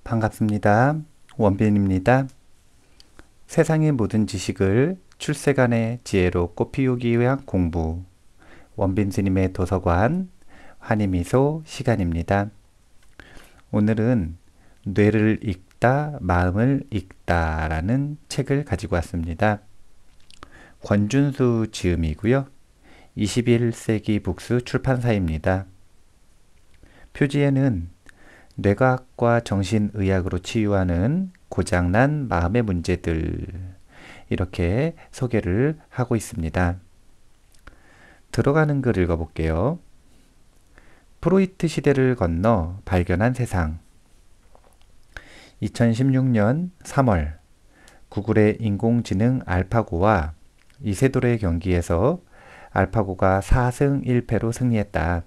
반갑습니다. 원빈입니다. 세상의 모든 지식을 출세간의 지혜로 꽃피우기 위한 공부 원빈 스님의 도서관 환희미소 시간입니다. 오늘은 뇌를 읽다 마음을 읽다 라는 책을 가지고 왔습니다. 권준수 지음이고요. 21세기 북스 출판사입니다. 표지에는 뇌과학과 정신의학으로 치유하는 고장난 마음의 문제들 이렇게 소개를 하고 있습니다. 들어가는 글 읽어볼게요. 프로이트 시대를 건너 발견한 세상 2016년 3월 구글의 인공지능 알파고와 이세돌의 경기에서 알파고가 4승 1패로 승리했다.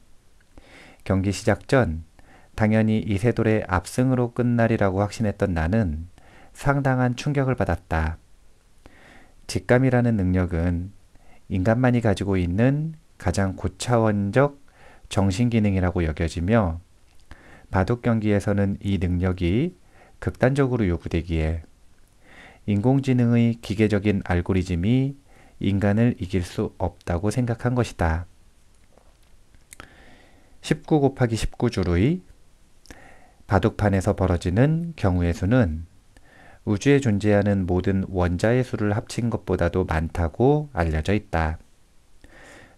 경기 시작 전 당연히 이세돌의 압승으로 끝날이라고 확신했던 나는 상당한 충격을 받았다. 직감이라는 능력은 인간만이 가지고 있는 가장 고차원적 정신기능이라고 여겨지며 바둑 경기에서는 이 능력이 극단적으로 요구되기에 인공지능의 기계적인 알고리즘이 인간을 이길 수 없다고 생각한 것이다. 19 곱하기 19줄의 바둑판에서 벌어지는 경우의 수는 우주에 존재하는 모든 원자의 수를 합친 것보다도 많다고 알려져 있다.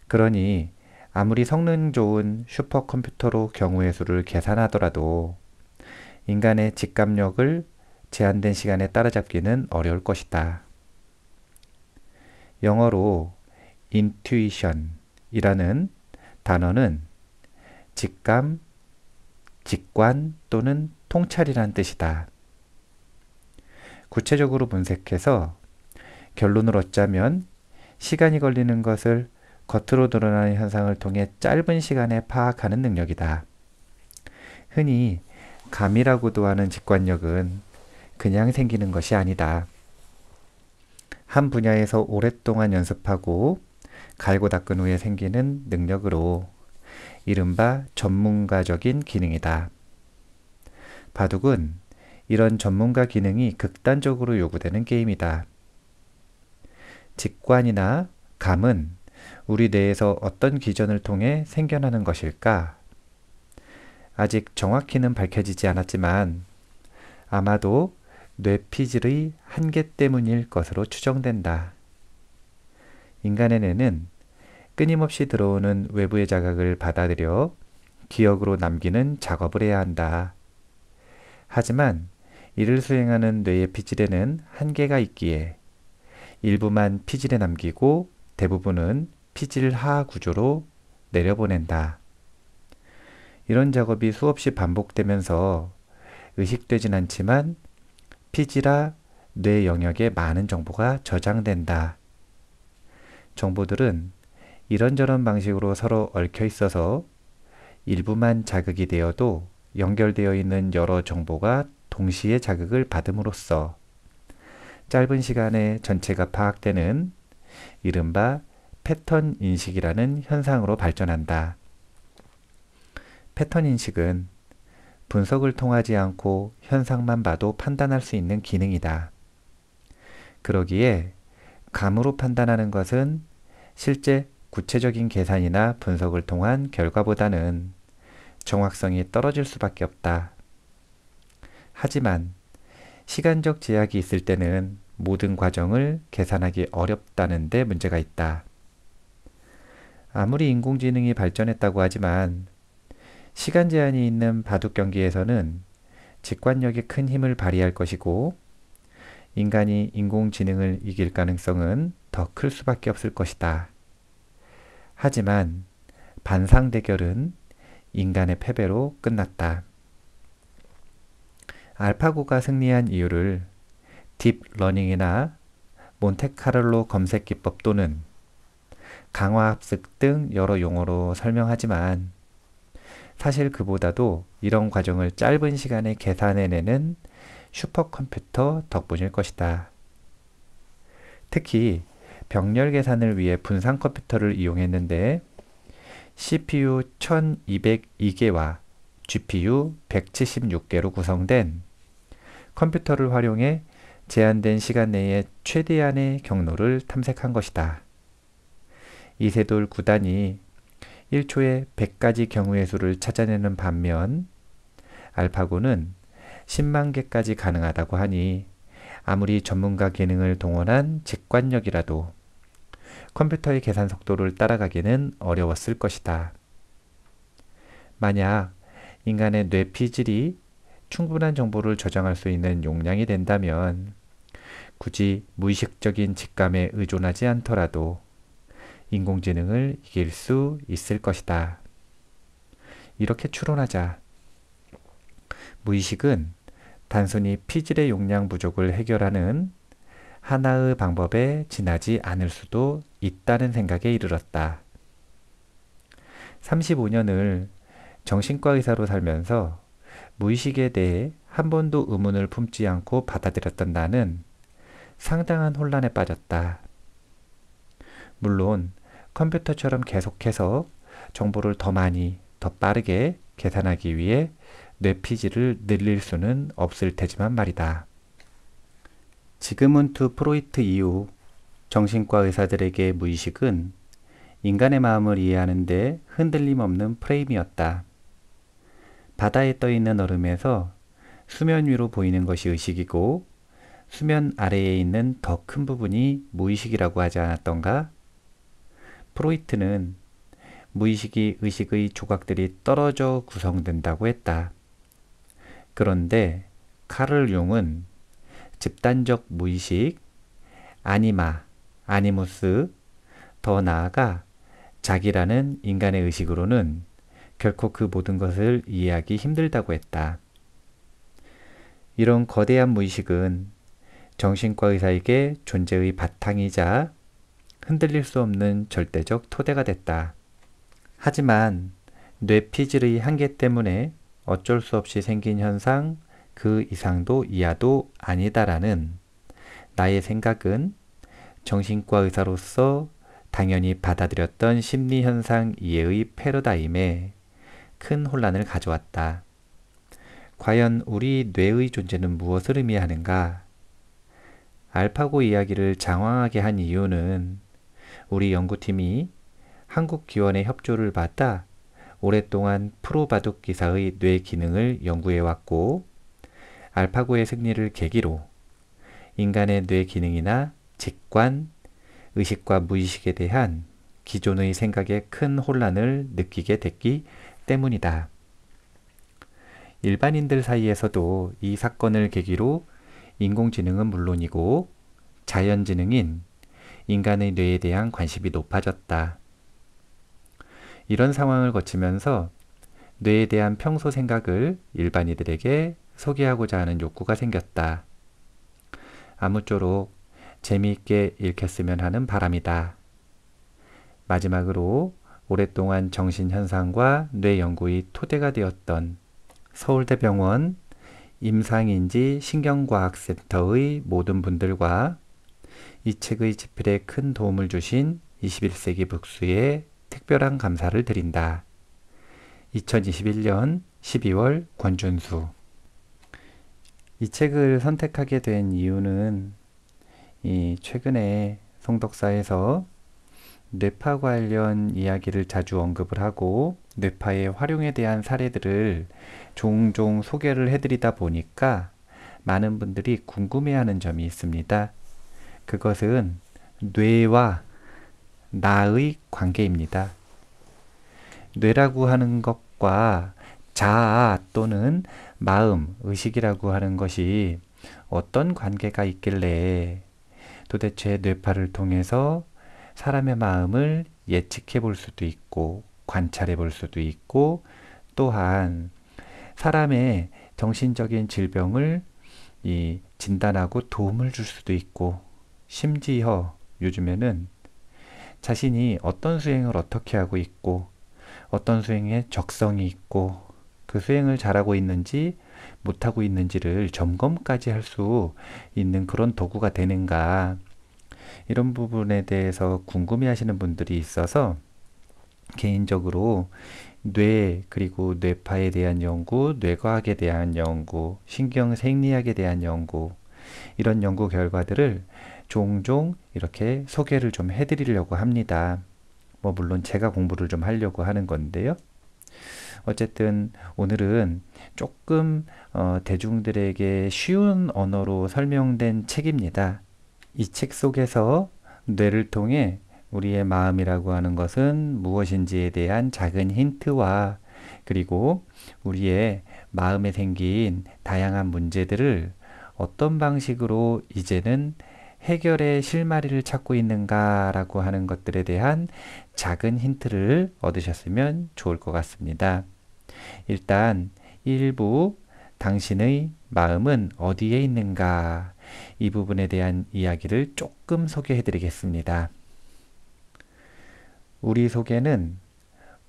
그러니 아무리 성능 좋은 슈퍼컴퓨터로 경우의 수를 계산하더라도 인간의 직감력을 제한된 시간에 따라잡기는 어려울 것이다. 영어로 intuition이라는 단어는 직감, 직관 또는 통찰이란 뜻이다. 구체적으로 분석해서 결론을 얻자면 시간이 걸리는 것을 겉으로 드러나는 현상을 통해 짧은 시간에 파악하는 능력이다. 흔히 감이라고도 하는 직관력은 그냥 생기는 것이 아니다. 한 분야에서 오랫동안 연습하고 갈고 닦은 후에 생기는 능력으로 이른바 전문가적인 기능이다. 바둑은 이런 전문가 기능이 극단적으로 요구되는 게임이다. 직관이나 감은 우리 뇌에서 어떤 기전을 통해 생겨나는 것일까? 아직 정확히는 밝혀지지 않았지만 아마도 뇌피질의 한계 때문일 것으로 추정된다. 인간의 뇌는 끊임없이 들어오는 외부의 자극을 받아들여 기억으로 남기는 작업을 해야 한다. 하지만 이를 수행하는 뇌의 피질에는 한계가 있기에 일부만 피질에 남기고 대부분은 피질 하 구조로 내려보낸다. 이런 작업이 수없이 반복되면서 의식되진 않지만 피질하 뇌 영역에 많은 정보가 저장된다. 정보들은 이런저런 방식으로 서로 얽혀 있어서 일부만 자극이 되어도 연결되어 있는 여러 정보가 동시에 자극을 받음으로써 짧은 시간에 전체가 파악되는 이른바 패턴 인식이라는 현상으로 발전한다. 패턴 인식은 분석을 통하지 않고 현상만 봐도 판단할 수 있는 기능이다. 그러기에 감으로 판단하는 것은 실제 구체적인 계산이나 분석을 통한 결과보다는 정확성이 떨어질 수밖에 없다. 하지만 시간적 제약이 있을 때는 모든 과정을 계산하기 어렵다는 데 문제가 있다. 아무리 인공지능이 발전했다고 하지만 시간 제한이 있는 바둑 경기에서는 직관력이 큰 힘을 발휘할 것이고 인간이 인공지능을 이길 가능성은 더 클 수밖에 없을 것이다. 하지만 반상 대결은 인간의 패배로 끝났다. 알파고가 승리한 이유를 딥러닝이나 몬테카를로 검색 기법 또는 강화합습 등 여러 용어로 설명하지만 사실 그보다도 이런 과정을 짧은 시간에 계산해내는 슈퍼컴퓨터 덕분일 것이다. 특히 병렬 계산을 위해 분산 컴퓨터를 이용했는데 CPU 1202개와 GPU 176개로 구성된 컴퓨터를 활용해 제한된 시간 내에 최대한의 경로를 탐색한 것이다. 이세돌 9단이 1초에 100가지 경우의 수를 찾아내는 반면 알파고는 10만 개까지 가능하다고 하니 아무리 전문가 기능을 동원한 직관력이라도 컴퓨터의 계산 속도를 따라가기는 어려웠을 것이다. 만약 인간의 뇌 피질이 충분한 정보를 저장할 수 있는 용량이 된다면 굳이 무의식적인 직감에 의존하지 않더라도 인공지능을 이길 수 있을 것이다. 이렇게 추론하자. 무의식은 단순히 피질의 용량 부족을 해결하는 하나의 방법에 지나지 않을 수도 있다는 생각에 이르렀다. 35년을 정신과 의사로 살면서 무의식에 대해 한 번도 의문을 품지 않고 받아들였던 나는 상당한 혼란에 빠졌다. 물론 컴퓨터처럼 계속해서 정보를 더 많이, 더 빠르게 계산하기 위해 뇌피질을 늘릴 수는 없을 테지만 말이다. 지그문트 프로이트 이후 정신과 의사들에게 무의식은 인간의 마음을 이해하는 데 흔들림 없는 프레임이었다. 바다에 떠있는 얼음에서 수면 위로 보이는 것이 의식이고 수면 아래에 있는 더 큰 부분이 무의식이라고 하지 않았던가? 프로이트는 무의식이 의식의 조각들이 떨어져 구성된다고 했다. 그런데 카를 융은 집단적 무의식, 아니마, 아니무스, 더 나아가 자기라는 인간의 의식으로는 결코 그 모든 것을 이해하기 힘들다고 했다. 이런 거대한 무의식은 정신과 의사에게 존재의 바탕이자 흔들릴 수 없는 절대적 토대가 됐다. 하지만 뇌피질의 한계 때문에 어쩔 수 없이 생긴 현상 그 이상도 이하도 아니다라는 나의 생각은 정신과 의사로서 당연히 받아들였던 심리현상 이해의 패러다임에 큰 혼란을 가져왔다. 과연 우리 뇌의 존재는 무엇을 의미하는가? 알파고 이야기를 장황하게 한 이유는 우리 연구팀이 한국기원의 협조를 받아 오랫동안 프로바둑 기사의 뇌 기능을 연구해왔고 알파고의 승리를 계기로 인간의 뇌 기능이나 직관, 의식과 무의식에 대한 기존의 생각에 큰 혼란을 느끼게 됐기 때문이다. 일반인들 사이에서도 이 사건을 계기로 인공지능은 물론이고 자연지능인 인간의 뇌에 대한 관심이 높아졌다. 이런 상황을 거치면서 뇌에 대한 평소 생각을 일반인들에게 소개하고자 하는 욕구가 생겼다. 아무쪼록 재미있게 읽혔으면 하는 바람이다. 마지막으로 오랫동안 정신현상과 뇌 연구의 토대가 되었던 서울대병원 임상인지 신경과학센터의 모든 분들과 이 책의 집필에 큰 도움을 주신 21세기 북수에 특별한 감사를 드린다. 2021년 12월 권준수. 이 책을 선택하게 된 이유는 최근에 송독사에서 뇌파 관련 이야기를 자주 언급을 하고 뇌파의 활용에 대한 사례들을 종종 소개를 해드리다 보니까 많은 분들이 궁금해하는 점이 있습니다. 그것은 뇌와 나의 관계입니다. 뇌라고 하는 것과 자아 또는 마음, 의식이라고 하는 것이 어떤 관계가 있길래 도대체 뇌파를 통해서 사람의 마음을 예측해 볼 수도 있고 관찰해 볼 수도 있고 또한 사람의 정신적인 질병을 진단하고 도움을 줄 수도 있고 심지어 요즘에는 자신이 어떤 수행을 어떻게 하고 있고 어떤 수행에 적성이 있고 그 수행을 잘하고 있는지 못하고 있는지를 점검까지 할 수 있는 그런 도구가 되는가, 이런 부분에 대해서 궁금해 하시는 분들이 있어서 개인적으로 뇌 그리고 뇌파에 대한 연구, 뇌과학에 대한 연구, 신경생리학에 대한 연구 이런 연구 결과들을 종종 이렇게 소개를 좀 해드리려고 합니다. 뭐 물론 제가 공부를 좀 하려고 하는 건데요. 어쨌든 오늘은 조금 대중들에게 쉬운 언어로 설명된 책입니다. 이 책 속에서 뇌를 통해 우리의 마음이라고 하는 것은 무엇인지에 대한 작은 힌트와 그리고 우리의 마음에 생긴 다양한 문제들을 어떤 방식으로 이제는 해결의 실마리를 찾고 있는가라고 하는 것들에 대한 작은 힌트를 얻으셨으면 좋을 것 같습니다. 일단 1부 당신의 마음은 어디에 있는가 이 부분에 대한 이야기를 조금 소개해 드리겠습니다. 우리 속에는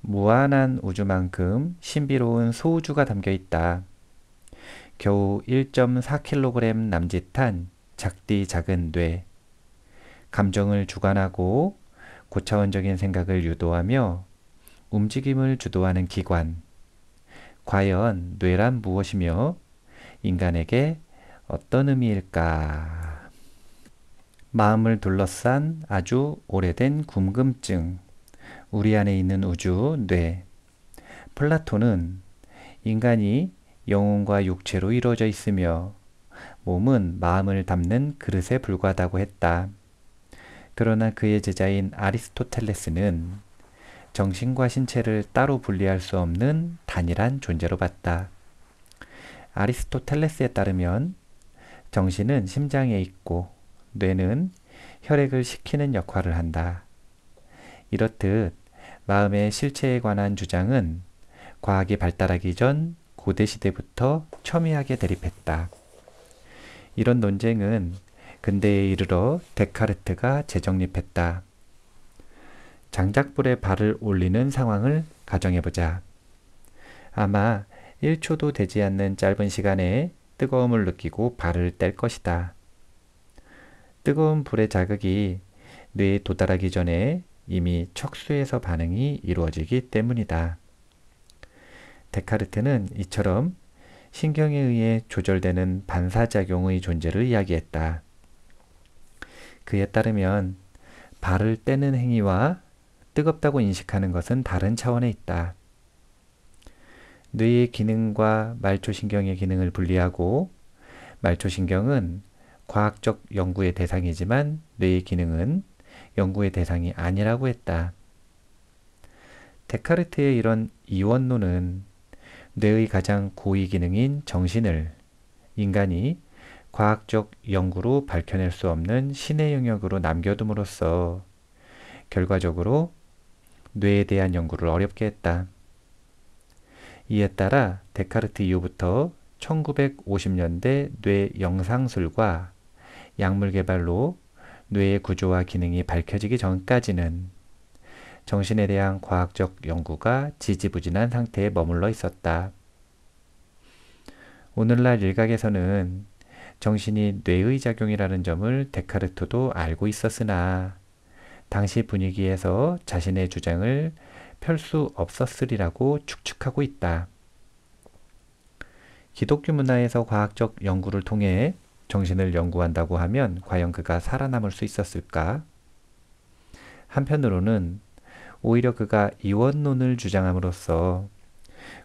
무한한 우주만큼 신비로운 소우주가 담겨 있다. 겨우 1.4kg 남짓한 작디 작은 뇌, 감정을 주관하고 고차원적인 생각을 유도하며 움직임을 주도하는 기관. 과연 뇌란 무엇이며 인간에게 어떤 의미일까? 마음을 둘러싼 아주 오래된 궁금증. 우리 안에 있는 우주, 뇌. 플라톤은 인간이 영혼과 육체로 이루어져 있으며 몸은 마음을 담는 그릇에 불과하다고 했다. 그러나 그의 제자인 아리스토텔레스는 정신과 신체를 따로 분리할 수 없는 단일한 존재로 봤다. 아리스토텔레스에 따르면 정신은 심장에 있고 뇌는 혈액을 식히는 역할을 한다. 이렇듯 마음의 실체에 관한 주장은 과학이 발달하기 전 고대 시대부터 첨예하게 대립했다. 이런 논쟁은 근대에 이르러 데카르트가 재정립했다. 장작불에 발을 올리는 상황을 가정해보자. 아마 1초도 되지 않는 짧은 시간에 뜨거움을 느끼고 발을 뗄 것이다. 뜨거운 불의 자극이 뇌에 도달하기 전에 이미 척수에서 반응이 이루어지기 때문이다. 데카르트는 이처럼 신경에 의해 조절되는 반사작용의 존재를 이야기했다. 그에 따르면 발을 떼는 행위와 뜨겁다고 인식하는 것은 다른 차원에 있다. 뇌의 기능과 말초신경의 기능을 분리하고 말초신경은 과학적 연구의 대상이지만 뇌의 기능은 연구의 대상이 아니라고 했다. 데카르트의 이런 이원론은 뇌의 가장 고위 기능인 정신을 인간이 과학적 연구로 밝혀낼 수 없는 신의 영역으로 남겨둠으로써 결과적으로 뇌에 대한 연구를 어렵게 했다. 이에 따라 데카르트 이후부터 1950년대 뇌 영상술과 약물 개발로 뇌의 구조와 기능이 밝혀지기 전까지는 정신에 대한 과학적 연구가 지지부진한 상태에 머물러 있었다. 오늘날 일각에서는 정신이 뇌의 작용이라는 점을 데카르트도 알고 있었으나 당시 분위기에서 자신의 주장을 펼 수 없었으리라고 추측하고 있다. 기독교 문화에서 과학적 연구를 통해 정신을 연구한다고 하면 과연 그가 살아남을 수 있었을까? 한편으로는 오히려 그가 이원론을 주장함으로써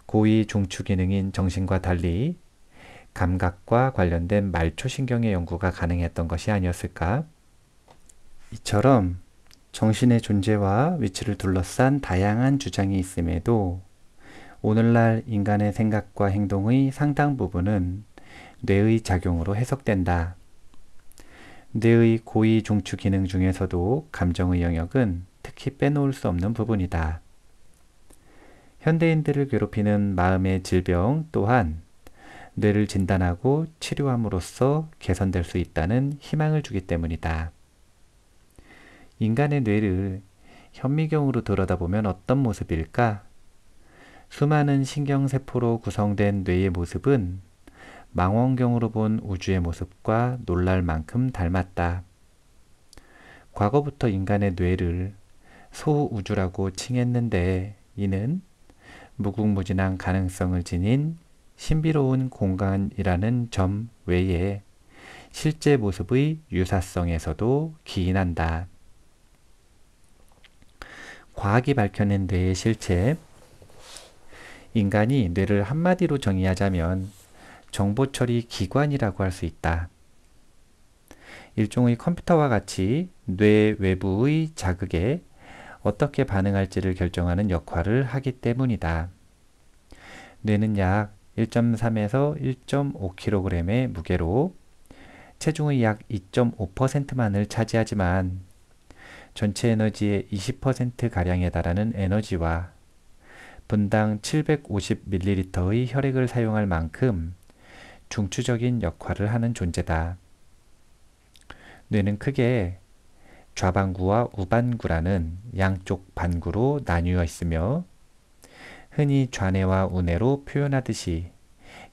고위 중추 기능인 정신과 달리 감각과 관련된 말초신경의 연구가 가능했던 것이 아니었을까? 이처럼 정신의 존재와 위치를 둘러싼 다양한 주장이 있음에도 오늘날 인간의 생각과 행동의 상당 부분은 뇌의 작용으로 해석된다. 뇌의 고위 중추 기능 중에서도 감정의 영역은 특히 빼놓을 수 없는 부분이다. 현대인들을 괴롭히는 마음의 질병 또한 뇌를 진단하고 치료함으로써 개선될 수 있다는 희망을 주기 때문이다. 인간의 뇌를 현미경으로 들여다보면 어떤 모습일까? 수많은 신경세포로 구성된 뇌의 모습은 망원경으로 본 우주의 모습과 놀랄 만큼 닮았다. 과거부터 인간의 뇌를 소우주라고 칭했는데 이는 무궁무진한 가능성을 지닌 신비로운 공간이라는 점 외에 실제 모습의 유사성에서도 기인한다. 과학이 밝혀낸 뇌의 실체. 인간이 뇌를 한마디로 정의하자면 정보처리 기관이라고 할 수 있다. 일종의 컴퓨터와 같이 뇌 외부의 자극에 어떻게 반응할지를 결정하는 역할을 하기 때문이다. 뇌는 약 1.3에서 1.5kg의 무게로 체중의 약 2.5%만을 차지하지만 전체 에너지의 20%가량에 달하는 에너지와 분당 750ml의 혈액을 사용할 만큼 중추적인 역할을 하는 존재다. 뇌는 크게 좌반구와 우반구라는 양쪽 반구로 나뉘어 있으며 흔히 좌뇌와 우뇌로 표현하듯이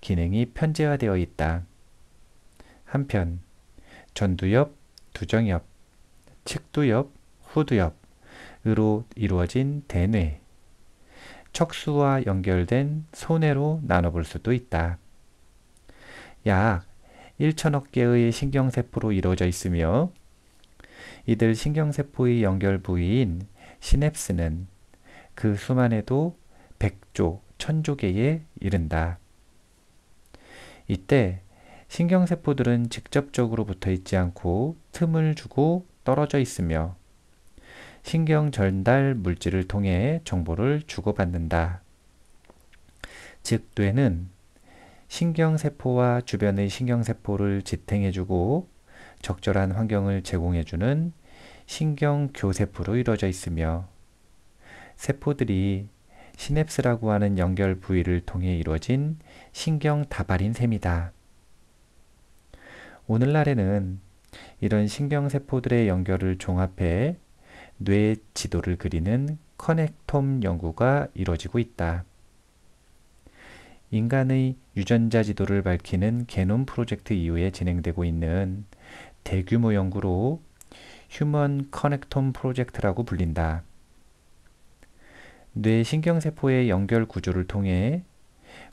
기능이 편제화되어 있다. 한편 전두엽, 두정엽, 측두엽, 후두엽으로 이루어진 대뇌, 척수와 연결된 소뇌로 나눠볼 수도 있다. 약 1천억 개의 신경세포로 이루어져 있으며 이들 신경세포의 연결 부위인 시냅스는 그 수만 해도 100조, 1000조 개에 이른다. 이때 신경세포들은 직접적으로 붙어 있지 않고 틈을 주고 떨어져 있으며 신경 전달 물질을 통해 정보를 주고받는다. 즉, 뇌는 신경세포와 주변의 신경세포를 지탱해주고 적절한 환경을 제공해주는 신경교세포로 이루어져 있으며 세포들이 시냅스라고 하는 연결 부위를 통해 이루어진 신경다발인 셈이다. 오늘날에는 이런 신경세포들의 연결을 종합해 뇌 지도를 그리는 커넥톰 연구가 이루어지고 있다. 인간의 유전자 지도를 밝히는 게놈 프로젝트 이후에 진행되고 있는 대규모 연구로 휴먼 커넥톰 프로젝트라고 불린다. 뇌 신경세포의 연결 구조를 통해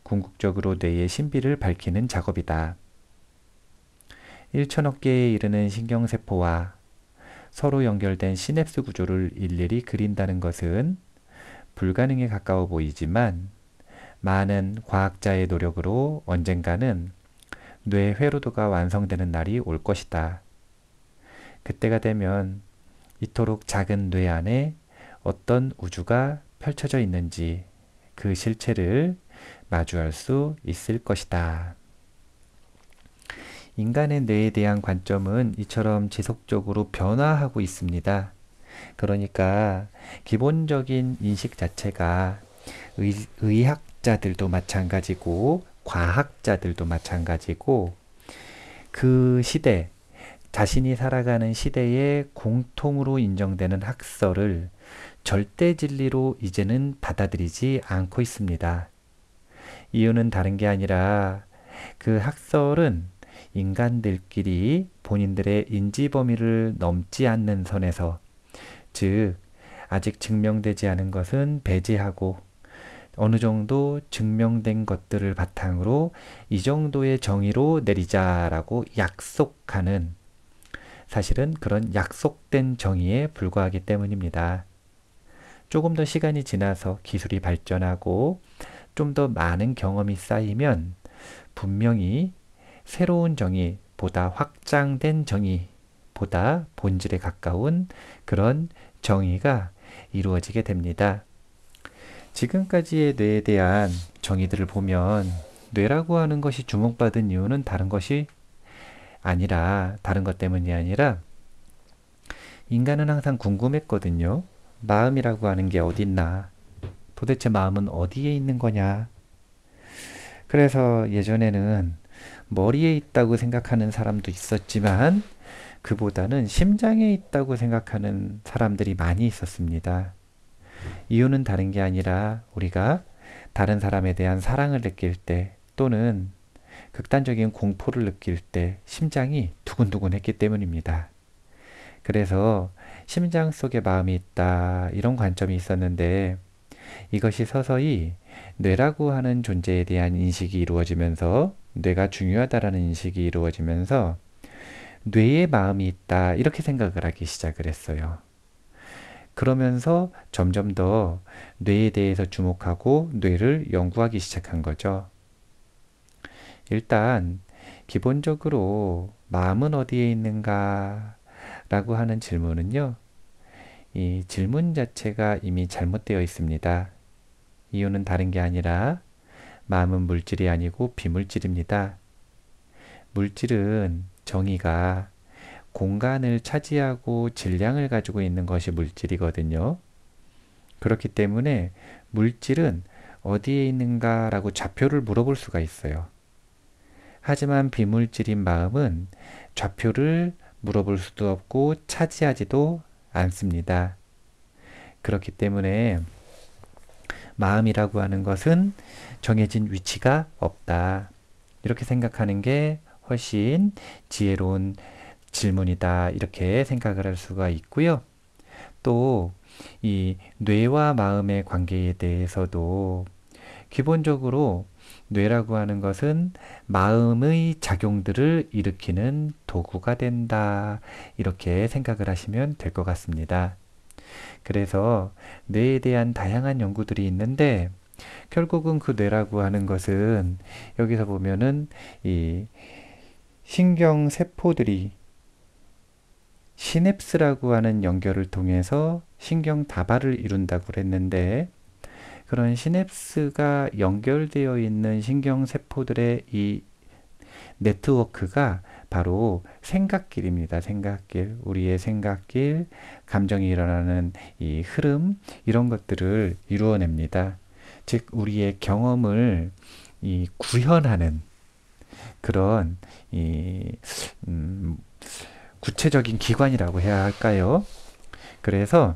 궁극적으로 뇌의 신비를 밝히는 작업이다. 1천억 개에 이르는 신경세포와 서로 연결된 시냅스 구조를 일일이 그린다는 것은 불가능에 가까워 보이지만 많은 과학자의 노력으로 언젠가는 뇌 회로도가 완성되는 날이 올 것이다. 그때가 되면 이토록 작은 뇌 안에 어떤 우주가 펼쳐져 있는지 그 실체를 마주할 수 있을 것이다. 인간의 뇌에 대한 관점은 이처럼 지속적으로 변화하고 있습니다. 그러니까 기본적인 인식 자체가 의학자들도 마찬가지고 과학자들도 마찬가지고 그 시대, 자신이 살아가는 시대에 공통으로 인정되는 학설을 절대 진리로 이제는 받아들이지 않고 있습니다. 이유는 다른 게 아니라 그 학설은 인간들끼리 본인들의 인지 범위를 넘지 않는 선에서, 즉 아직 증명되지 않은 것은 배제하고 어느 정도 증명된 것들을 바탕으로 이 정도의 정의로 내리자라고 약속하는, 사실은 그런 약속된 정의에 불과하기 때문입니다. 조금 더 시간이 지나서 기술이 발전하고 좀 더 많은 경험이 쌓이면 분명히 새로운 정의, 보다 확장된 정의, 보다 본질에 가까운 그런 정의가 이루어지게 됩니다. 지금까지의 뇌에 대한 정의들을 보면 뇌라고 하는 것이 주목받은 이유는 다른 것 때문이 아니라 인간은 항상 궁금했거든요. 마음이라고 하는 게 어딨나? 도대체 마음은 어디에 있는 거냐? 그래서 예전에는 머리에 있다고 생각하는 사람도 있었지만 그보다는 심장에 있다고 생각하는 사람들이 많이 있었습니다. 이유는 다른 게 아니라 우리가 다른 사람에 대한 사랑을 느낄 때 또는 극단적인 공포를 느낄 때 심장이 두근두근 했기 때문입니다. 그래서 심장 속에 마음이 있다, 이런 관점이 있었는데 이것이 서서히 뇌라고 하는 존재에 대한 인식이 이루어지면서 뇌가 중요하다라는 인식이 이루어지면서 뇌에 마음이 있다 이렇게 생각을 하기 시작을 했어요. 그러면서 점점 더 뇌에 대해서 주목하고 뇌를 연구하기 시작한 거죠. 일단 기본적으로 마음은 어디에 있는가 라고 하는 질문은요. 이 질문 자체가 이미 잘못되어 있습니다. 이유는 다른 게 아니라 마음은 물질이 아니고 비물질입니다. 물질은 정의가 공간을 차지하고 질량을 가지고 있는 것이 물질이거든요. 그렇기 때문에 물질은 어디에 있는가 라고 좌표를 물어볼 수가 있어요. 하지만 비물질인 마음은 좌표를 물어볼 수도 없고 차지하지도 않습니다. 그렇기 때문에 마음이라고 하는 것은 정해진 위치가 없다. 이렇게 생각하는 게 훨씬 지혜로운 질문이다. 이렇게 생각을 할 수가 있고요. 또 이 뇌와 마음의 관계에 대해서도 기본적으로 뇌라고 하는 것은 마음의 작용들을 일으키는 도구가 된다. 이렇게 생각을 하시면 될 것 같습니다. 그래서 뇌에 대한 다양한 연구들이 있는데 결국은 그 뇌라고 하는 것은 여기서 보면은 이 신경세포들이 시냅스라고 하는 연결을 통해서 신경 다발을 이룬다고 그랬는데 그런 시냅스가 연결되어 있는 신경세포들의 이 네트워크가 바로 생각길입니다. 생각길, 우리의 생각길, 감정이 일어나는 이 흐름 이런 것들을 이루어냅니다. 즉 우리의 경험을 이 구현하는 그런 이 구체적인 기관이라고 해야 할까요? 그래서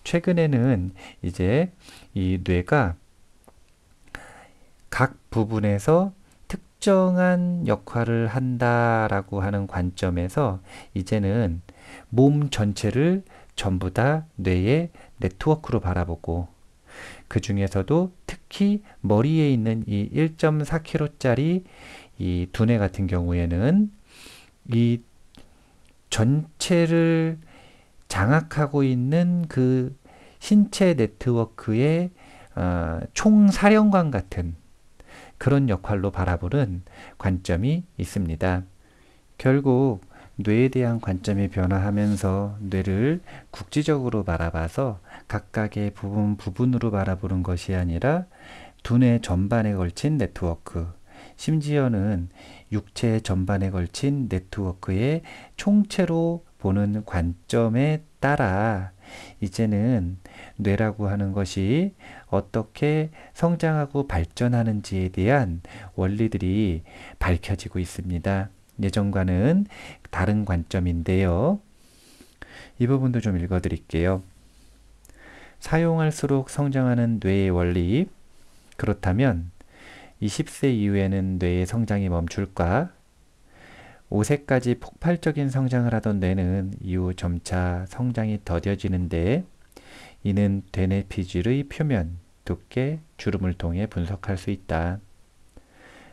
최근에는 이제 이 뇌가 각 부분에서 특정한 역할을 한다라고 하는 관점에서 이제는 몸 전체를 전부 다 뇌의 네트워크로 바라보고 그 중에서도 특히 머리에 있는 이 1.4kg짜리 이 두뇌 같은 경우에는 이 전체를 장악하고 있는 그 신체 네트워크의 총사령관 같은 그런 역할로 바라보는 관점이 있습니다. 결국 뇌에 대한 관점이 변화하면서 뇌를 국지적으로 바라봐서 각각의 부분으로 바라보는 것이 아니라 두뇌 전반에 걸친 네트워크, 심지어는 육체 전반에 걸친 네트워크의 총체로 보는 관점에 따라 이제는 뇌라고 하는 것이 어떻게 성장하고 발전하는지에 대한 원리들이 밝혀지고 있습니다. 예전과는 다른 관점인데요. 이 부분도 좀 읽어드릴게요. 사용할수록 성장하는 뇌의 원리. 그렇다면 20세 이후에는 뇌의 성장이 멈출까? 5세까지 폭발적인 성장을 하던 뇌는 이후 점차 성장이 더뎌지는데 이는 대뇌피질의 표면, 두께, 주름을 통해 분석할 수 있다.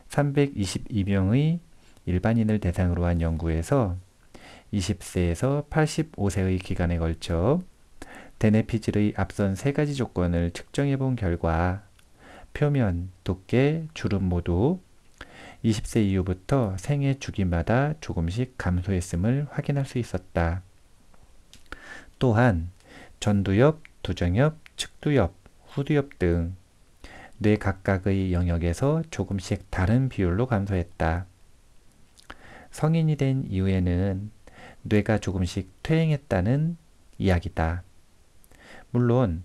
322명의 일반인을 대상으로 한 연구에서 20세에서 85세의 기간에 걸쳐 대뇌피질의 앞선 3가지 조건을 측정해 본 결과 표면, 두께, 주름 모두 20세 이후부터 생애 주기마다 조금씩 감소했음을 확인할 수 있었다. 또한 전두엽, 두정엽, 측두엽, 후두엽 등 뇌 각각의 영역에서 조금씩 다른 비율로 감소했다. 성인이 된 이후에는 뇌가 조금씩 퇴행했다는 이야기다. 물론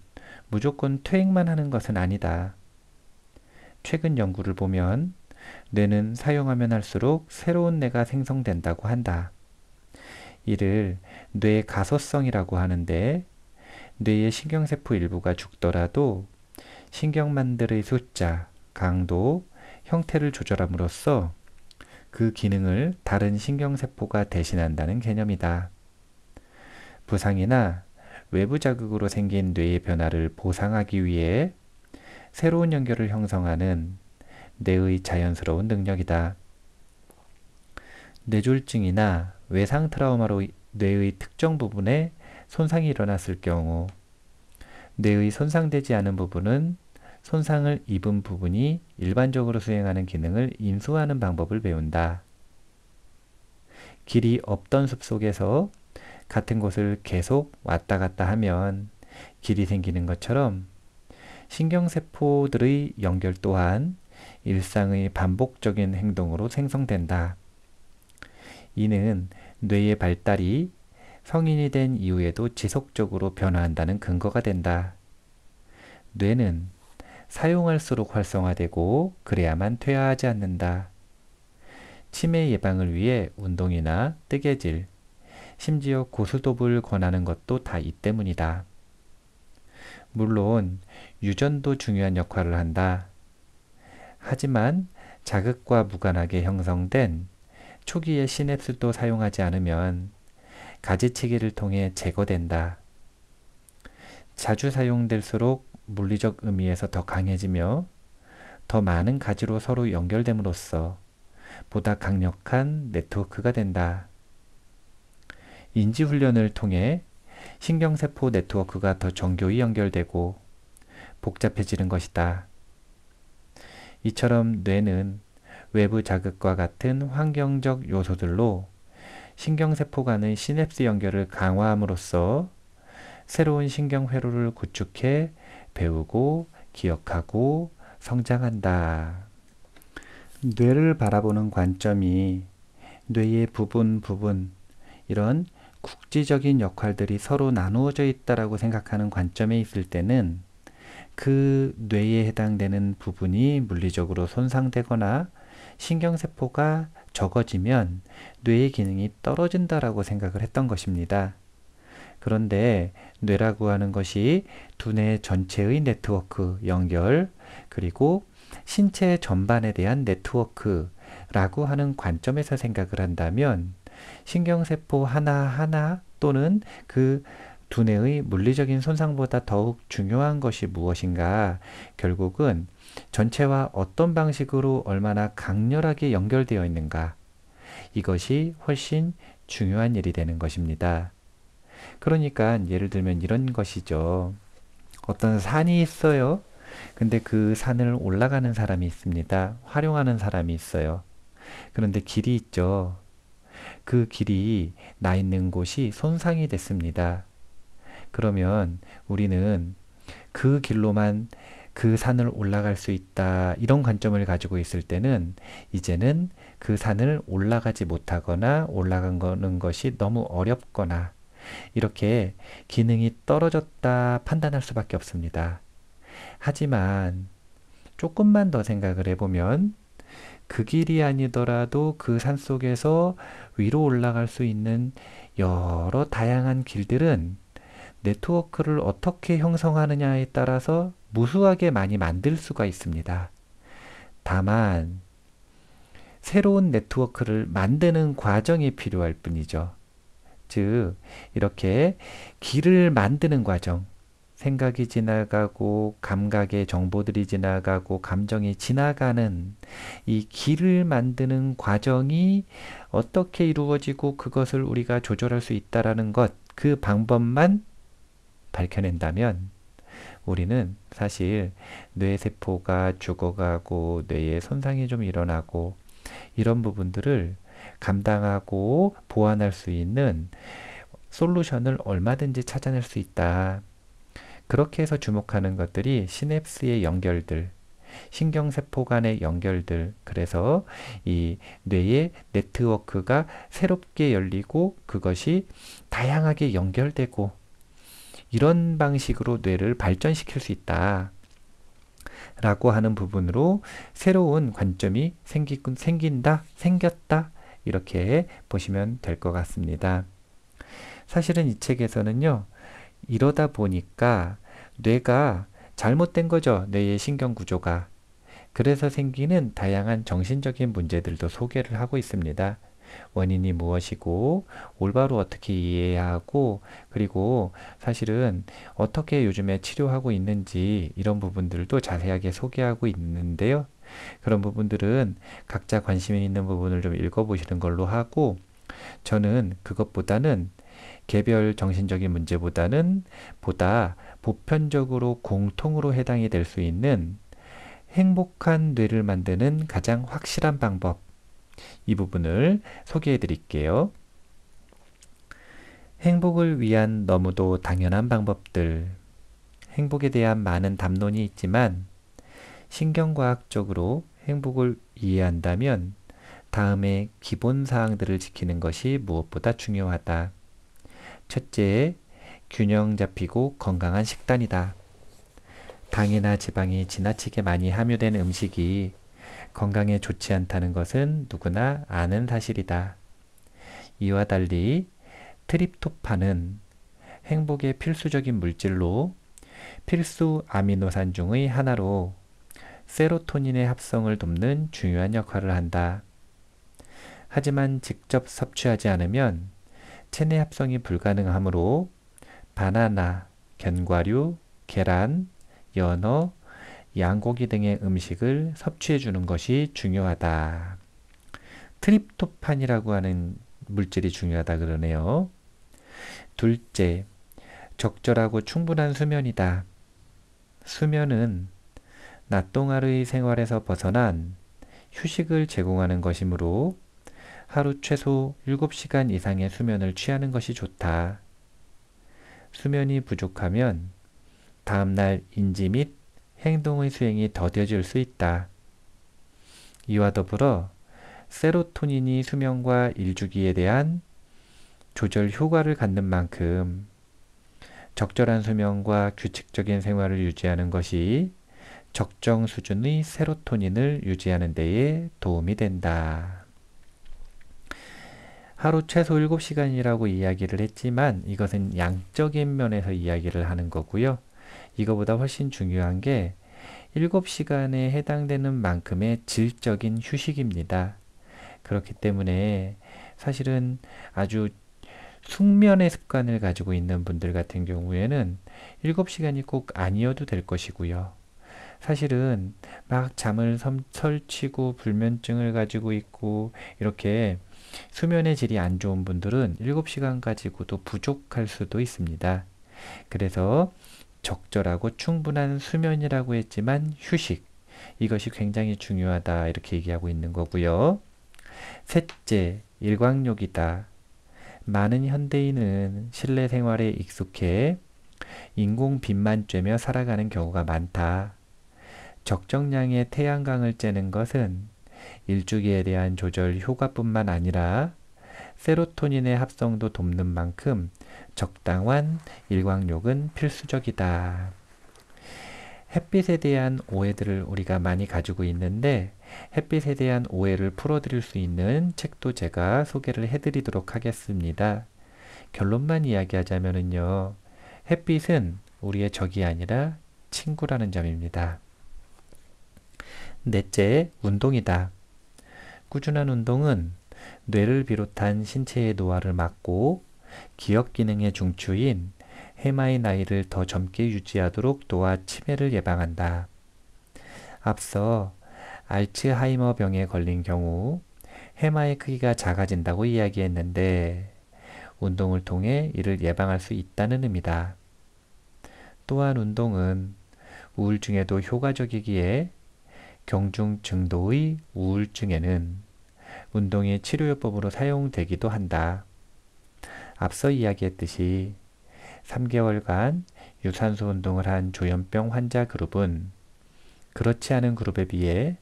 무조건 퇴행만 하는 것은 아니다. 최근 연구를 보면 뇌는 사용하면 할수록 새로운 뇌가 생성된다고 한다. 이를 뇌 가소성이라고 하는데 뇌의 신경세포 일부가 죽더라도 신경만들의 숫자, 강도, 형태를 조절함으로써 그 기능을 다른 신경세포가 대신한다는 개념이다. 부상이나 외부 자극으로 생긴 뇌의 변화를 보상하기 위해 새로운 연결을 형성하는 뇌의 자연스러운 능력이다. 뇌졸중이나 외상 트라우마로 뇌의 특정 부분에 손상이 일어났을 경우 뇌의 손상되지 않은 부분은 손상을 입은 부분이 일반적으로 수행하는 기능을 인수하는 방법을 배운다. 길이 없던 숲속에서 같은 곳을 계속 왔다 갔다 하면 길이 생기는 것처럼 신경세포들의 연결 또한 일상의 반복적인 행동으로 생성된다. 이는 뇌의 발달이 성인이 된 이후에도 지속적으로 변화한다는 근거가 된다. 뇌는 사용할수록 활성화되고 그래야만 퇴화하지 않는다. 치매 예방을 위해 운동이나 뜨개질, 심지어 고스톱을 권하는 것도 다 이 때문이다. 물론 유전도 중요한 역할을 한다. 하지만 자극과 무관하게 형성된 초기의 시냅스도 사용하지 않으면 가지치기를 통해 제거된다. 자주 사용될수록 물리적 의미에서 더 강해지며 더 많은 가지로 서로 연결됨으로써 보다 강력한 네트워크가 된다. 인지훈련을 통해 신경세포 네트워크가 더 정교히 연결되고 복잡해지는 것이다. 이처럼 뇌는 외부 자극과 같은 환경적 요소들로 신경세포 간의 시냅스 연결을 강화함으로써 새로운 신경회로를 구축해 배우고 기억하고 성장한다. 뇌를 바라보는 관점이 뇌의 부분 이런 국지적인 역할들이 서로 나누어져 있다라고 생각하는 관점에 있을 때는 그 뇌에 해당되는 부분이 물리적으로 손상되거나 신경세포가 적어지면 뇌의 기능이 떨어진다라고 생각을 했던 것입니다. 그런데 뇌라고 하는 것이 두뇌 전체의 네트워크 연결 그리고 신체 전반에 대한 네트워크라고 하는 관점에서 생각을 한다면 신경세포 하나하나 또는 그 두뇌의 물리적인 손상보다 더욱 중요한 것이 무엇인가? 결국은 전체와 어떤 방식으로 얼마나 강렬하게 연결되어 있는가? 이것이 훨씬 중요한 일이 되는 것입니다. 그러니까 예를 들면 이런 것이죠. 어떤 산이 있어요. 근데 그 산을 올라가는 사람이 있습니다. 활용하는 사람이 있어요. 그런데 길이 있죠. 그 길이 나 있는 곳이 손상이 됐습니다. 그러면 우리는 그 길로만 그 산을 올라갈 수 있다. 이런 관점을 가지고 있을 때는 이제는 그 산을 올라가지 못하거나 올라가는 것이 너무 어렵거나 이렇게 기능이 떨어졌다 판단할 수밖에 없습니다. 하지만 조금만 더 생각을 해보면 그 길이 아니더라도 그 산속에서 위로 올라갈 수 있는 여러 다양한 길들은 네트워크를 어떻게 형성하느냐에 따라서 무수하게 많이 만들 수가 있습니다. 다만 새로운 네트워크를 만드는 과정이 필요할 뿐이죠. 즉 이렇게 길을 만드는 과정, 생각이 지나가고 감각의 정보들이 지나가고 감정이 지나가는 이 길을 만드는 과정이 어떻게 이루어지고 그것을 우리가 조절할 수 있다라는 것, 그 방법만 밝혀낸다면 우리는 사실 뇌세포가 죽어가고 뇌에 손상이 좀 일어나고 이런 부분들을 감당하고 보완할 수 있는 솔루션을 얼마든지 찾아낼 수 있다. 그렇게 해서 주목하는 것들이 시냅스의 연결들, 신경세포 간의 연결들, 그래서 이 뇌의 네트워크가 새롭게 열리고 그것이 다양하게 연결되고 이런 방식으로 뇌를 발전시킬 수 있다. 라고 하는 부분으로 새로운 관점이 생겼다. 이렇게 보시면 될 것 같습니다. 사실은 이 책에서는요, 이러다 보니까 뇌가 잘못된 거죠. 뇌의 신경 구조가. 그래서 생기는 다양한 정신적인 문제들도 소개를 하고 있습니다. 원인이 무엇이고 올바로 어떻게 이해해야 하고 그리고 사실은 어떻게 요즘에 치료하고 있는지 이런 부분들도 자세하게 소개하고 있는데요. 그런 부분들은 각자 관심 있는 부분을 좀 읽어보시는 걸로 하고 저는 그것보다는 개별 정신적인 문제보다는 보다 보편적으로 공통으로 해당이 될 수 있는 행복한 뇌를 만드는 가장 확실한 방법 이 부분을 소개해 드릴게요. 행복을 위한 너무도 당연한 방법들 행복에 대한 많은 담론이 있지만 신경과학적으로 행복을 이해한다면 다음의 기본 사항들을 지키는 것이 무엇보다 중요하다. 첫째, 균형 잡히고 건강한 식단이다. 당이나 지방이 지나치게 많이 함유된 음식이 건강에 좋지 않다는 것은 누구나 아는 사실이다. 이와 달리 트립토판은 행복의 필수적인 물질로 필수 아미노산 중의 하나로 세로토닌의 합성을 돕는 중요한 역할을 한다. 하지만 직접 섭취하지 않으면 체내 합성이 불가능하므로 바나나, 견과류, 계란, 연어, 양고기 등의 음식을 섭취해 주는 것이 중요하다. 트립토판이라고 하는 물질이 중요하다 그러네요. 둘째, 적절하고 충분한 수면이다. 수면은 낮 동안의 생활에서 벗어난 휴식을 제공하는 것이므로 하루 최소 7시간 이상의 수면을 취하는 것이 좋다. 수면이 부족하면 다음날 인지 및 행동의 수행이 더뎌질 수 있다. 이와 더불어 세로토닌이 수면과 일주기에 대한 조절 효과를 갖는 만큼 적절한 수면과 규칙적인 생활을 유지하는 것이 적정 수준의 세로토닌을 유지하는 데에 도움이 된다. 하루 최소 7시간이라고 이야기를 했지만 이것은 양적인 면에서 이야기를 하는 거고요. 이거보다 훨씬 중요한 게 7시간에 해당되는 만큼의 질적인 휴식입니다. 그렇기 때문에 사실은 아주 숙면의 습관을 가지고 있는 분들 같은 경우에는 7시간이 꼭 아니어도 될 것이고요. 사실은 막 잠을 설치고 불면증을 가지고 있고 이렇게 수면의 질이 안 좋은 분들은 7시간 가지고도 부족할 수도 있습니다. 그래서 적절하고 충분한 수면이라고 했지만 휴식 이것이 굉장히 중요하다 이렇게 얘기하고 있는 거고요. 셋째, 일광욕이다. 많은 현대인은 실내 생활에 익숙해 인공 빛만 쬐며 살아가는 경우가 많다. 적정량의 태양광을 쬐는 것은 일주기에 대한 조절 효과뿐만 아니라 세로토닌의 합성도 돕는 만큼 적당한 일광욕은 필수적이다. 햇빛에 대한 오해들을 우리가 많이 가지고 있는데 햇빛에 대한 오해를 풀어드릴 수 있는 책도 제가 소개를 해드리도록 하겠습니다. 결론만 이야기하자면요. 햇빛은 우리의 적이 아니라 친구라는 점입니다. 넷째, 운동이다. 꾸준한 운동은 뇌를 비롯한 신체의 노화를 막고 기억 기능의 중추인 해마의 나이를 더 젊게 유지하도록 노화 치매를 예방한다. 앞서 알츠하이머 병에 걸린 경우 해마의 크기가 작아진다고 이야기했는데 운동을 통해 이를 예방할 수 있다는 의미다. 또한 운동은 우울증에도 효과적이기에 경중 중도의 우울증에는 운동이 치료요법으로 사용되기도 한다. 앞서 이야기했듯이 3개월간 유산소 운동을 한 조현병 환자 그룹은 그렇지 않은 그룹에 비해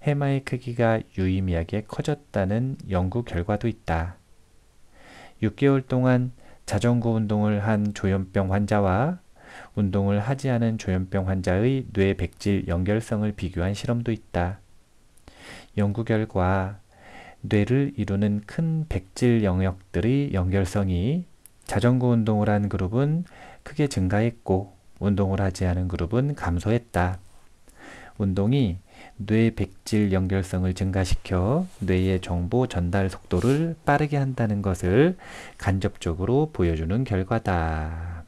해마의 크기가 유의미하게 커졌다는 연구 결과도 있다. 6개월 동안 자전거 운동을 한 조현병 환자와 운동을 하지 않은 조현병 환자의 뇌 백질 연결성을 비교한 실험도 있다. 연구 결과 뇌를 이루는 큰 백질 영역들의 연결성이 자전거 운동을 한 그룹은 크게 증가했고 운동을 하지 않은 그룹은 감소했다. 운동이 뇌 백질 연결성을 증가시켜 뇌의 정보 전달 속도를 빠르게 한다는 것을 간접적으로 보여주는 결과다.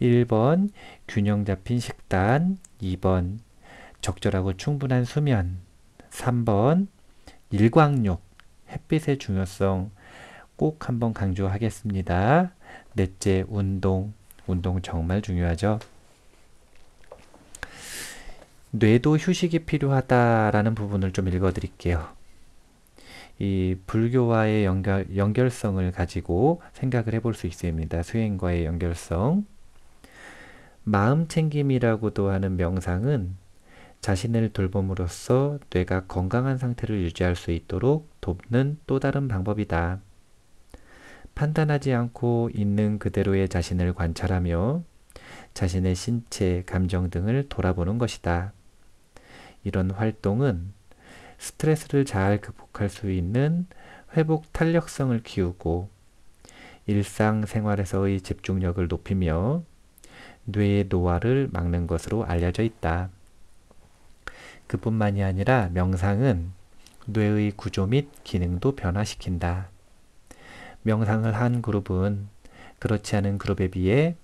1번 균형 잡힌 식단, 2번 적절하고 충분한 수면, 3번 일광욕, 햇빛의 중요성 꼭 한번 강조하겠습니다. 넷째 운동 정말 중요하죠. 뇌도 휴식이 필요하다라는 부분을 좀 읽어드릴게요. 이 불교와의 연결성을 가지고 생각을 해볼 수 있습니다. 수행과의 연결성. 마음 챙김이라고도 하는 명상은 자신을 돌봄으로써 뇌가 건강한 상태를 유지할 수 있도록 돕는 또 다른 방법이다. 판단하지 않고 있는 그대로의 자신을 관찰하며 자신의 신체, 감정 등을 돌아보는 것이다. 이런 활동은 스트레스를 잘 극복할 수 있는 회복 탄력성을 키우고 일상생활에서의 집중력을 높이며 뇌의 노화를 막는 것으로 알려져 있다. 그뿐만이 아니라 명상은 뇌의 구조 및 기능도 변화시킨다. 명상을 한 그룹은 그렇지 않은 그룹에 비해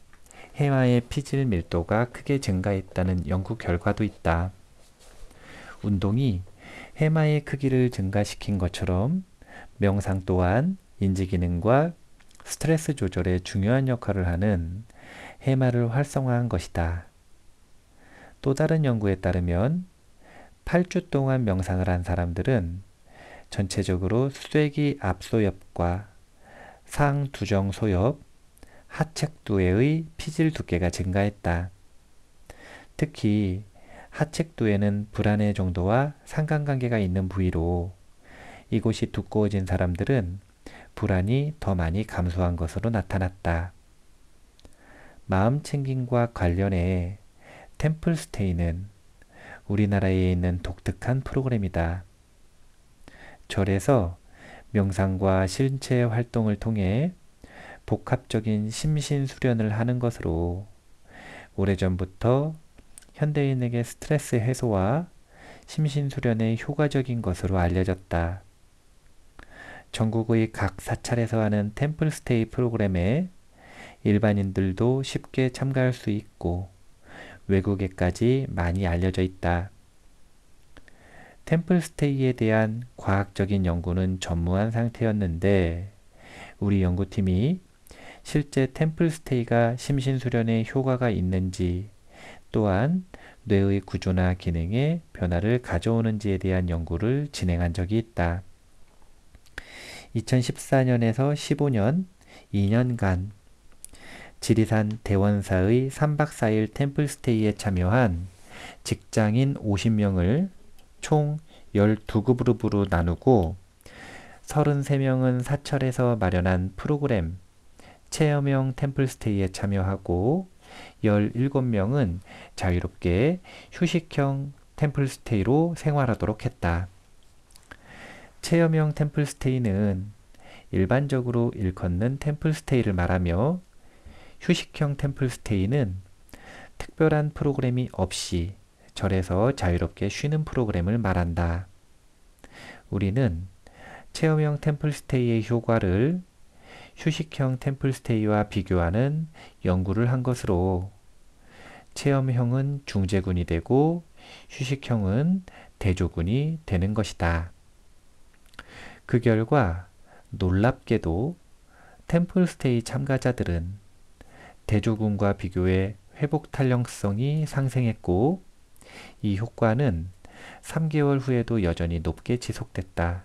해마의 피질 밀도가 크게 증가했다는 연구 결과도 있다. 운동이 해마의 크기를 증가시킨 것처럼 명상 또한 인지기능과 스트레스 조절에 중요한 역할을 하는 해마를 활성화한 것이다. 또 다른 연구에 따르면 8주 동안 명상을 한 사람들은 전체적으로 쐐기 앞소엽과 상두정소엽, 하측두에의 피질 두께가 증가했다. 특히 하측두에는 불안의 정도와 상관관계가 있는 부위로 이곳이 두꺼워진 사람들은 불안이 더 많이 감소한 것으로 나타났다. 마음 챙김과 관련해 템플스테이는 우리나라에 있는 독특한 프로그램이다. 절에서 명상과 신체 활동을 통해 복합적인 심신수련을 하는 것으로 오래전부터 현대인에게 스트레스 해소와 심신수련에 효과적인 것으로 알려졌다. 전국의 각 사찰에서 하는 템플스테이 프로그램에 일반인들도 쉽게 참가할 수 있고 외국에까지 많이 알려져 있다. 템플스테이에 대한 과학적인 연구는 전무한 상태였는데 우리 연구팀이 실제 템플스테이가 심신수련에 효과가 있는지 또한 뇌의 구조나 기능에 변화를 가져오는지에 대한 연구를 진행한 적이 있다. 2014년에서 15년 2년간 지리산 대원사의 3박 4일 템플스테이에 참여한 직장인 50명을 총 12그룹으로 나누고 33명은 사철에서 마련한 프로그램 체험형 템플스테이에 참여하고 17명은 자유롭게 휴식형 템플스테이로 생활하도록 했다. 체험형 템플스테이는 일반적으로 일컫는 템플스테이를 말하며 휴식형 템플스테이는 특별한 프로그램이 없이 절에서 자유롭게 쉬는 프로그램을 말한다. 우리는 체험형 템플스테이의 효과를 휴식형 템플스테이와 비교하는 연구를 한 것으로 체험형은 중재군이 되고 휴식형은 대조군이 되는 것이다. 그 결과 놀랍게도 템플스테이 참가자들은 대조군과 비교해 회복 탄력성이 상승했고 이 효과는 3개월 후에도 여전히 높게 지속됐다.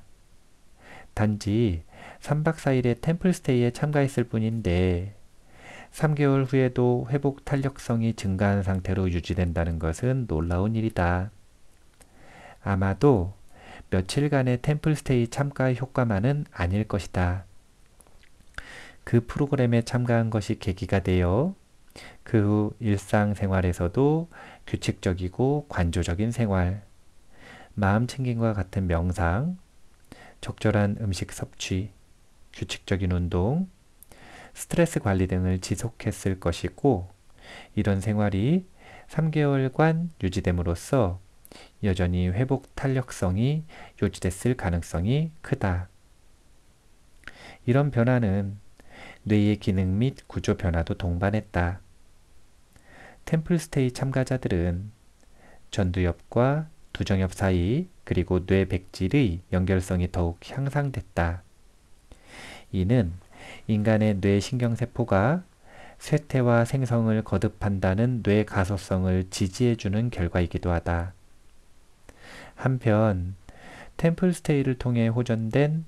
단지 3박 4일의 템플스테이에 참가했을 뿐인데 3개월 후에도 회복 탄력성이 증가한 상태로 유지된다는 것은 놀라운 일이다. 아마도 며칠간의 템플스테이 참가 효과만은 아닐 것이다. 그 프로그램에 참가한 것이 계기가 되어 그 후 일상생활에서도 규칙적이고 관조적인 생활, 마음 챙김과 같은 명상, 적절한 음식 섭취, 규칙적인 운동, 스트레스 관리 등을 지속했을 것이고 이런 생활이 3개월간 유지됨으로써 여전히 회복 탄력성이 유지됐을 가능성이 크다. 이런 변화는 뇌의 기능 및 구조 변화도 동반했다. 템플스테이 참가자들은 전두엽과 두정엽 사이 그리고 뇌 백질의 연결성이 더욱 향상됐다. 이는 인간의 뇌 신경세포가 쇠퇴와 생성을 거듭한다는 뇌 가소성을 지지해주는 결과이기도 하다. 한편 템플스테이를 통해 호전된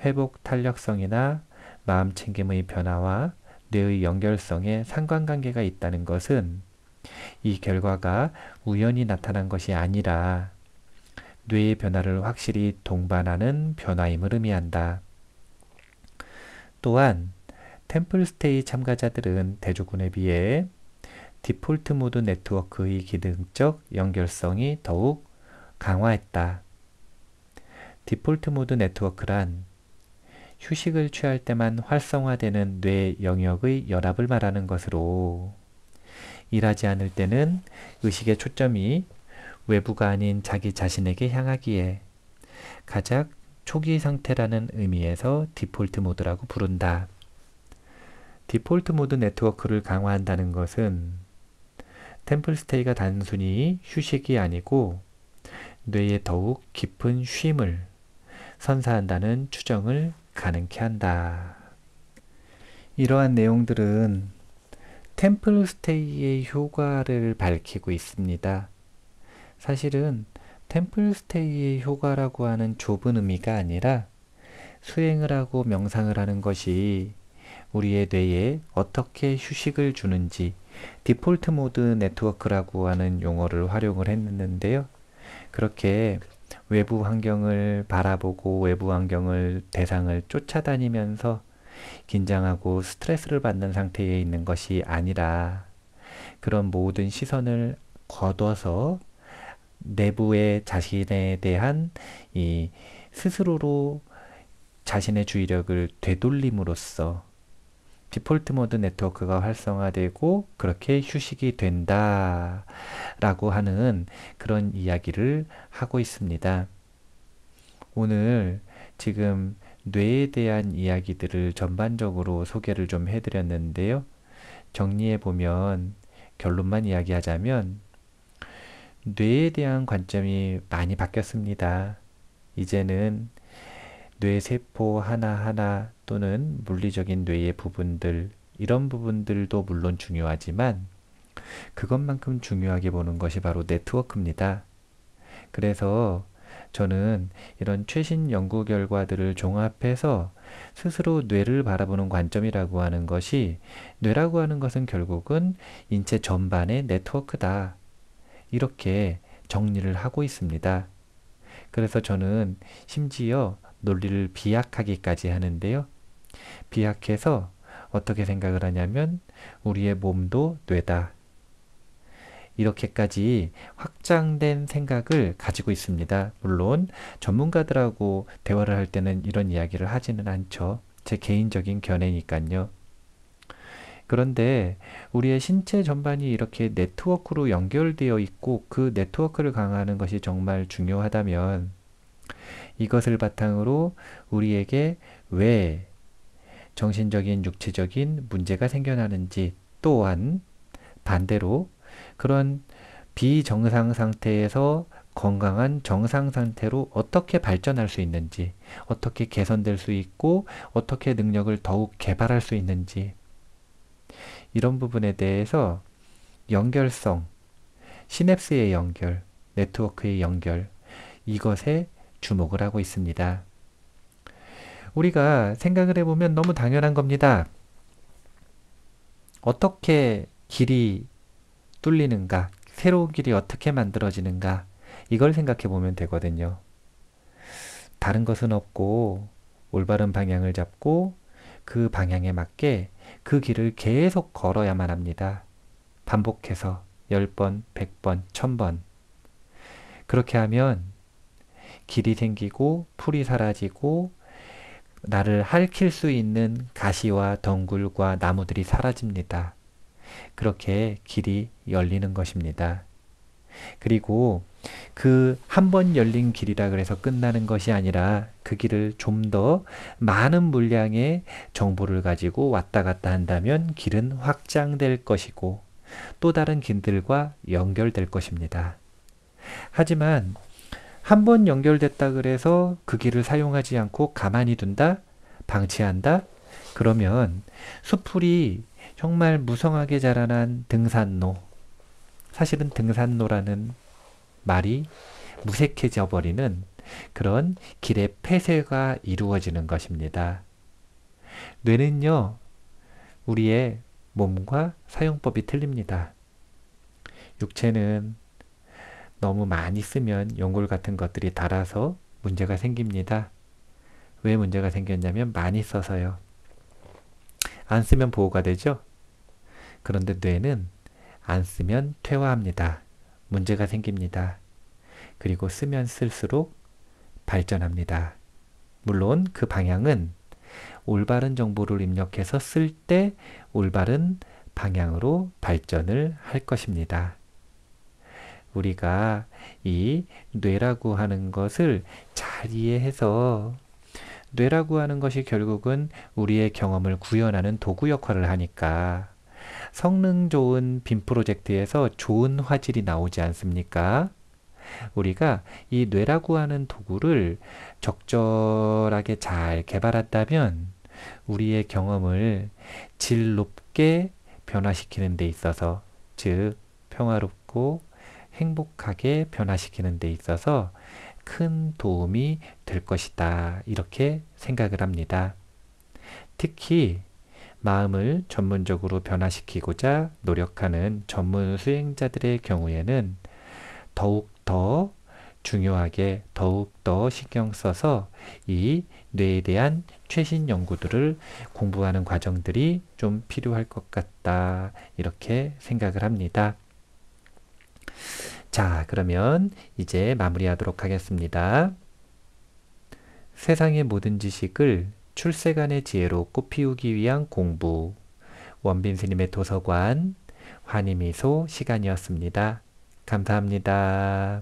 회복 탄력성이나 마음챙김의 변화와 뇌의 연결성에 상관관계가 있다는 것은 이 결과가 우연히 나타난 것이 아니라 뇌의 변화를 확실히 동반하는 변화임을 의미한다. 또한 템플스테이 참가자들은 대조군에 비해 디폴트 모드 네트워크의 기능적 연결성이 더욱 강화했다. 디폴트 모드 네트워크란 휴식을 취할 때만 활성화되는 뇌 영역의 연합을 말하는 것으로 일하지 않을 때는 의식의 초점이 외부가 아닌 자기 자신에게 향하기에 가장 초기 상태라는 의미에서 디폴트 모드라고 부른다. 디폴트 모드 네트워크를 강화한다는 것은 템플스테이가 단순히 휴식이 아니고 뇌에 더욱 깊은 쉼을 선사한다는 추정을 가능케 한다. 이러한 내용들은 템플스테이의 효과를 밝히고 있습니다. 사실은 템플스테이의 효과라고 하는 좁은 의미가 아니라 수행을 하고 명상을 하는 것이 우리의 뇌에 어떻게 휴식을 주는지 디폴트 모드 네트워크라고 하는 용어를 활용을 했는데요. 그렇게 외부 환경을 바라보고 외부 환경을 대상을 쫓아다니면서 긴장하고 스트레스를 받는 상태에 있는 것이 아니라 그런 모든 시선을 거둬서 내부의 자신에 대한 이 스스로로 자신의 주의력을 되돌림으로써 디폴트 모드 네트워크가 활성화되고 그렇게 휴식이 된다 라고 하는 그런 이야기를 하고 있습니다. 오늘 지금 뇌에 대한 이야기들을 전반적으로 소개를 좀 해드렸는데요. 정리해 보면 결론만 이야기하자면 뇌에 대한 관점이 많이 바뀌었습니다. 이제는 뇌세포 하나하나 또는 물리적인 뇌의 부분들 이런 부분들도 물론 중요하지만 그것만큼 중요하게 보는 것이 바로 네트워크입니다. 그래서 저는 이런 최신 연구 결과들을 종합해서 스스로 뇌를 바라보는 관점이라고 하는 것이 뇌라고 하는 것은 결국은 인체 전반의 네트워크다. 이렇게 정리를 하고 있습니다. 그래서 저는 심지어 논리를 비약하기까지 하는데요. 비약해서 어떻게 생각을 하냐면 우리의 몸도 뇌다. 이렇게까지 확장된 생각을 가지고 있습니다. 물론 전문가들하고 대화를 할 때는 이런 이야기를 하지는 않죠. 제 개인적인 견해니까요. 그런데 우리의 신체 전반이 이렇게 네트워크로 연결되어 있고 그 네트워크를 강화하는 것이 정말 중요하다면 이것을 바탕으로 우리에게 왜 정신적인 육체적인 문제가 생겨나는지 또한 반대로 그런 비정상 상태에서 건강한 정상 상태로 어떻게 발전할 수 있는지 어떻게 개선될 수 있고 어떻게 능력을 더욱 개발할 수 있는지 이런 부분에 대해서 연결성, 시냅스의 연결, 네트워크의 연결 이것에 주목을 하고 있습니다. 우리가 생각을 해보면 너무 당연한 겁니다. 어떻게 길이 뚫리는가, 새로운 길이 어떻게 만들어지는가 이걸 생각해 보면 되거든요. 다른 것은 없고 올바른 방향을 잡고 그 방향에 맞게 그 길을 계속 걸어야만 합니다. 반복해서 10번, 100번, 1000번 그렇게 하면 길이 생기고 풀이 사라지고 나를 핥힐 수 있는 가시와 덩굴과 나무들이 사라집니다. 그렇게 길이 열리는 것입니다. 그리고 그 한 번 열린 길이라 그래서 끝나는 것이 아니라 그 길을 좀 더 많은 물량의 정보를 가지고 왔다 갔다 한다면 길은 확장될 것이고 또 다른 길들과 연결될 것입니다. 하지만 한 번 연결됐다 그래서 그 길을 사용하지 않고 가만히 둔다? 방치한다? 그러면 숲풀이 정말 무성하게 자라난 등산로, 사실은 등산로라는 말이 무색해져 버리는 그런 길의 폐쇄가 이루어지는 것입니다. 뇌는요, 우리의 몸과 사용법이 틀립니다. 육체는 너무 많이 쓰면 연골 같은 것들이 닳아서 문제가 생깁니다. 왜 문제가 생겼냐면 많이 써서요. 안 쓰면 보호가 되죠? 그런데 뇌는 안 쓰면 퇴화합니다. 문제가 생깁니다. 그리고 쓰면 쓸수록 발전합니다. 물론 그 방향은 올바른 정보를 입력해서 쓸 때 올바른 방향으로 발전을 할 것입니다. 우리가 이 뇌라고 하는 것을 잘 이해해서 뇌라고 하는 것이 결국은 우리의 경험을 구현하는 도구 역할을 하니까 성능 좋은 빔 프로젝트에서 좋은 화질이 나오지 않습니까? 우리가 이 뇌라고 하는 도구를 적절하게 잘 개발한다면 우리의 경험을 질 높게 변화시키는 데 있어서, 즉 평화롭고 행복하게 변화시키는 데 있어서 큰 도움이 될 것이다. 이렇게 생각을 합니다. 특히 마음을 전문적으로 변화시키고자 노력하는 전문 수행자들의 경우에는 더욱더 중요하게 더욱더 신경 써서 이 뇌에 대한 최신 연구들을 공부하는 과정들이 좀 필요할 것 같다. 이렇게 생각을 합니다. 자, 그러면 이제 마무리하도록 하겠습니다. 세상의 모든 지식을 출세간의 지혜로 꽃피우기 위한 공부, 원빈 스님의 도서관 환희미소 시간이었습니다. 감사합니다.